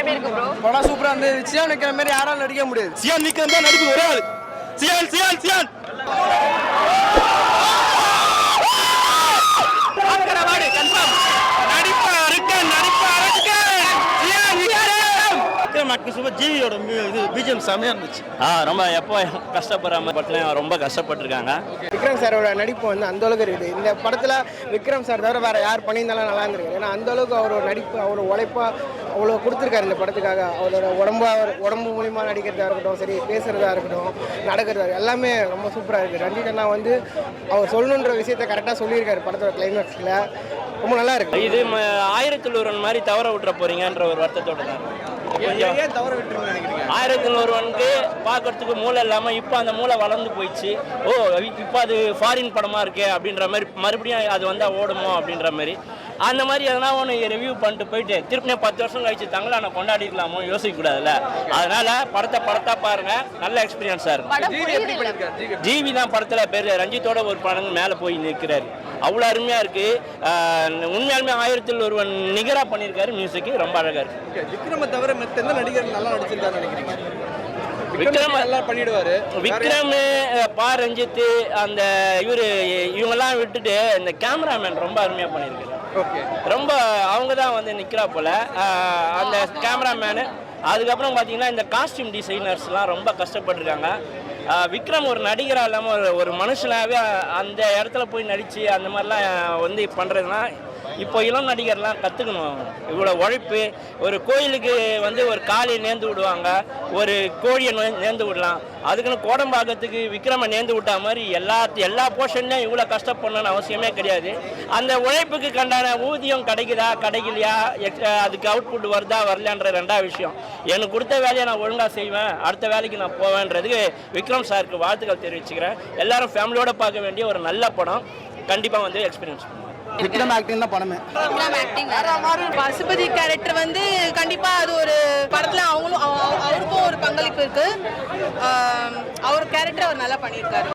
எப்படி இருக்கு ப்ரோ? படம் சூப்பரா இருந்தது. சியான் நிக்கிற மாதிரி யாராலும் நடிக்க முடியாது. சியான் நிக்கிற மாதிரி நடிப்பு ஒரே ஆள். சியான் சியான் சியான் ஜீவியோட இது பிஜிஎம் செமையா இருந்துச்சு. ரொம்ப எப்போ கஷ்டப்படுற படத்துல ரொம்ப கஷ்டப்பட்டிருக்காங்க. விக்ரம் சாரோட நடிப்பு வந்து அந்த அளவுக்கு இருக்குது. இந்த படத்துல விக்ரம் சார் தவிர வேற யார் பண்ணியிருந்தாலும் நல்லா இருந்திருக்கு. ஏன்னா அந்த அளவுக்கு அவரோட நடிப்பு, அவரோட உழைப்பா அவ்வளோ கொடுத்துருக்காரு இந்த படத்துக்காக. அவரோட உடம்பு மூலியமா நடிக்கிறதா இருக்கட்டும், சரி பேசுறதா இருக்கட்டும், நடக்கிறதா எல்லாமே ரொம்ப சூப்பராக இருக்குது. ரஞ்சித் அண்ணா வந்து அவர் சொல்லணுன்ற விஷயத்த கரெக்டாக சொல்லியிருக்காரு படத்தோட கிளைமேக்ஸில். ரொம்ப நல்லா இருக்கு. இது 1001 மாதிரி தவற விட்டுற போறீங்கன்ற ஒரு வருத்தத்தோட தான். தவற விட்டுருன்னு நினைக்கிறீங்க? 1001க்கு பார்க்கறதுக்கு மூளை இல்லாமல் இப்போ அந்த மூளை வளர்ந்து போயிடுச்சு. இப்போ அது ஃபாரின் படமா இருக்கே அப்படின்ற மாதிரி, மறுபடியும் அது வந்தால் ஓடுமோ அப்படின்ற மாதிரி, அந்த மாதிரி எதனா ஒன்று ரிவ்யூ பண்ணிட்டு போயிட்டு திருப்பினே 10 வருஷம் கழிச்சு தங்களான கொண்டாடிக்கலாமோ யோசிக்கக்கூடாதுல்ல. அதனால படத்தை பாருங்க, நல்ல எக்ஸ்பீரியன்ஸாக இருக்கும். ஜிவி தான் படத்தில் பேர் ரஞ்சித்தோட ஒரு படம் மேலே போய் நிற்கிறாரு. அவ்வளோ அருமையாக இருக்குது. உண்மையாலுமே 1001 நிகராக பண்ணியிருக்காரு. மியூசிக்கு ரொம்ப அழகாக இருக்குது. விக்ரம தவிர மற்ற எந்த நடிகர்கள் நல்லா நடிச்சிருக்காரு நினைக்கிறீங்க? விக்ரம் நல்லா பண்ணிடுவாரு. விக்ரம், ரஞ்சித், அந்த இவங்கெல்லாம் விட்டுட்டு இந்த கேமராமேன் ரொம்ப அருமையாக பண்ணியிருக்காரு. ரொம்ப அவங்க தான் வந்து நிற்கிறா போல அந்த கேமராமேனு. அதுக்கப்புறம் பார்த்தீங்கன்னா இந்த காஸ்டியூம் டிசைனர்ஸ்லாம் ரொம்ப கஷ்டப்பட்டுருக்காங்க. விக்ரம் ஒரு நடிகராக இல்லாமல் ஒரு மனுஷனாகவே அந்த இடத்துல போய் நடித்து அந்த மாதிரிலாம் வந்து பண்ணுறதுனா இப்போ இளம் நடிகர்லாம் கற்றுக்கணும். இவ்வளோ உழைப்பு. ஒரு கோயிலுக்கு வந்து ஒரு காளியை நேர்ந்து விடுவாங்க, ஒரு கோழியை நேர்ந்து விடலாம். அதுக்குன்னு கோடம்பாக்கத்துக்கு விக்ரமை நேர்ந்து விட்டா மாதிரி எல்லா போர்ஷன்லையும் இவ்வளோ கஷ்டப்படணும்னு அவசியமே கிடையாது. அந்த உழைப்புக்கு கண்டான ஊதியம் கிடைக்கலையா, அதுக்கு அவுட்புட் வருதா வரலான்ற ரெண்டாவது விஷயம். எனக்கு கொடுத்த வேலையை நான் ஒழுங்காக செய்வேன், அடுத்த வேலைக்கு நான் போவேன்றதுக்கு விக்ரம் சாருக்கு வாழ்த்துக்கள் தெரிவிச்சுக்கிறேன். எல்லாரும் ஃபேமிலியோடு பார்க்க வேண்டிய ஒரு நல்ல படம். கண்டிப்பாக வந்து எக்ஸ்பீரியன்ஸ் பண்ணுவோம். விக்ரம் ஆக்டிங் தான் படமே. பசுபதி கேரக்டர் வந்து கண்டிப்பா அது ஒரு படத்துல அவருக்கும் ஒரு பங்களிப்பு இருக்கு. அவர் கேரக்டர் அவர் நல்லா பண்ணியிருக்காரு.